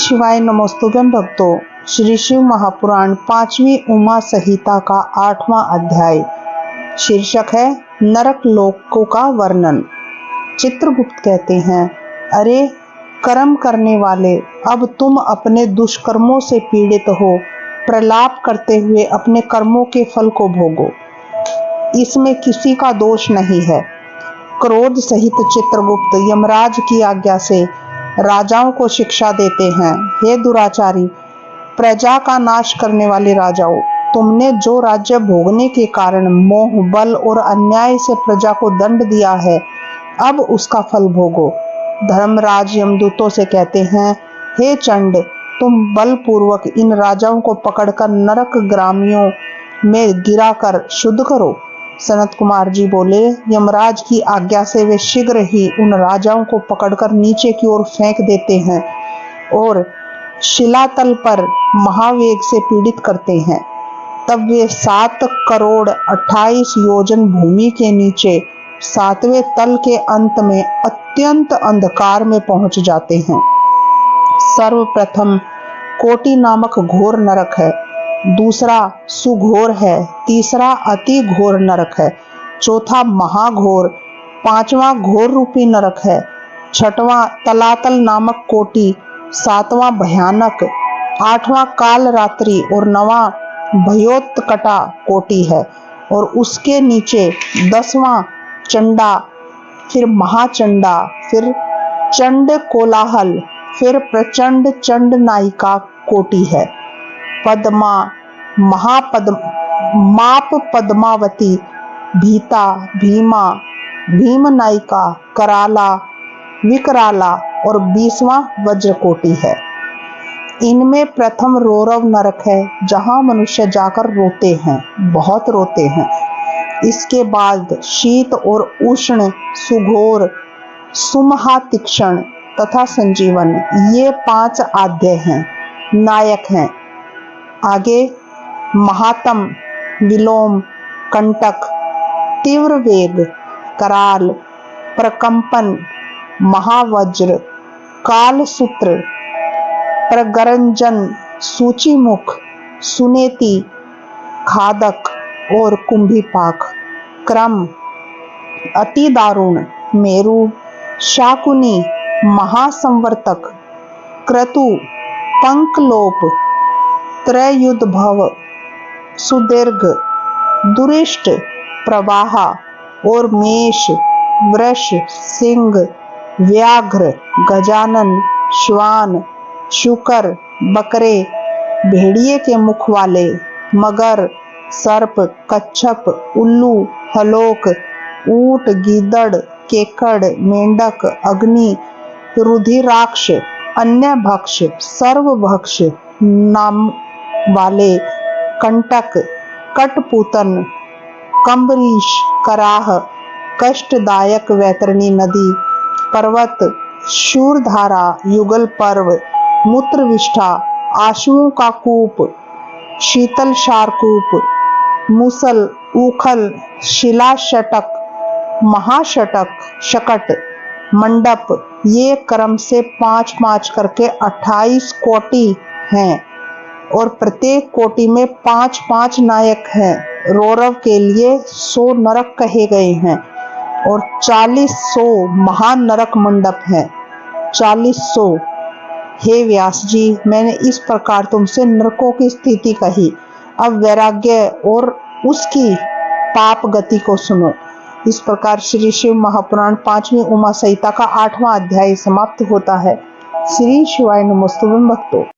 शिवाय नमोस्तुभ्यं भक्तों। श्री शिव महापुराण 5वीं उमा संहिता का 8वां अध्याय। शीर्षक है नरक लोकों का वर्णन। चित्रगुप्त कहते हैं, अरे कर्म करने वाले, अब तुम अपने दुष्कर्मों से पीड़ित हो, प्रलाप करते हुए अपने कर्मों के फल को भोगो, इसमें किसी का दोष नहीं है। क्रोध सहित चित्रगुप्त यमराज की आज्ञा से राजाओं को शिक्षा देते हैं। हे दुराचारी, प्रजा का नाश करने वाले राजाओं, तुमने जो राज्य भोगने के कारण मोह, बल और अन्याय से प्रजा को दंड दिया है, अब उसका फल भोगो। धर्मराज यमदूतों से कहते हैं, हे चंड, तुम बलपूर्वक इन राजाओं को पकड़कर नरक ग्रामियों में गिराकर शुद्ध करो। सनत कुमार जी बोले, यमराज की आज्ञा से वे शीघ्र ही उन राजाओं को पकड़कर नीचे की ओर फेंक देते हैं और शिलातल पर महावेग से पीड़ित करते हैं। तब वे 7 करोड़ 28 योजन भूमि के नीचे 7वें तल के अंत में अत्यंत अंधकार में पहुंच जाते हैं। सर्वप्रथम कोटि नामक घोर नरक है, दूसरा सुघोर है, तीसरा अति घोर नरक है, चौथा महाघोर, 5वां घोर रूपी नरक है, 6वां तलातल नामक कोटि, 7वां भयानक, 8वां काल रात्रि और 9वां भयोत्कटा कोटि है। और उसके नीचे 10वां चंडा, फिर महाचंडा, फिर चंड कोलाहल, फिर प्रचंड चंड नायिका कोटि है। पद्मा, माप पद्मावती, भीता, भीमा, भीम नायिका, कराला, विकराला और 20वां वज्रकोटि है। इनमें प्रथम रौरव नरक है, जहां मनुष्य जाकर रोते हैं, बहुत रोते हैं। इसके बाद शीत और उष्ण, सुघोर, सुमहा तीक्ष्ण तथा संजीवन, ये 5 आद्य हैं, नायक हैं। आगे महातम, विलोम, कंटक, तीव्र वेग, कराल, प्रकंपन, महावज्र, कालसूत्र, प्रगरंजन, सूचीमुख, सुनेति, खादक और कुंभीपाक। क्रम अति दारुण, मेरु, शाकुनी, महासंवर्तक, क्रतु, पंकलोप, त्रयुद्भव, सुदीर्घ, दुरिष्ट, प्रवाह और मेष, वृष, सिंह, व्याघ्र, गजानन, श्वान, शुकर, बकरे, भेड़िए के मुख वाले, मगर, सर्प, कच्छप, उल्लू, हलोक, ऊंट, गीदड़, केकड़, मेंढक, अग्नि, रुधिराक्ष, अन्य भक्ष, सर्वभक्ष नाम वाले, कंटक, कटपूतन, कंबरीश, कराह, कष्टदायक वैतरणी नदी, पर्वत, शूरधारा, युगल पर्व, मूत्रविष्ठा, आशुओं का कूप, शीतल शारकूप, मूसल, उखल, शिला शटक, महाशटक, शकट, मंडप, ये क्रम से 5-5 करके 28 कोटि हैं और प्रत्येक कोटि में 5-5 नायक हैं। रौरव के लिए 100 नरक कहे गए हैं और 4000 महान नरक मंडप हैं। 4000। हे व्यास जी, मैंने इस प्रकार तुमसे नरकों की स्थिति कही, अब वैराग्य और उसकी पाप गति को सुनो। इस प्रकार श्री शिव महापुराण 5वीं उमा संहिता का 8वां अध्याय समाप्त होता है। श्री शिवाय नमोस्तुभ्यं भक्तों।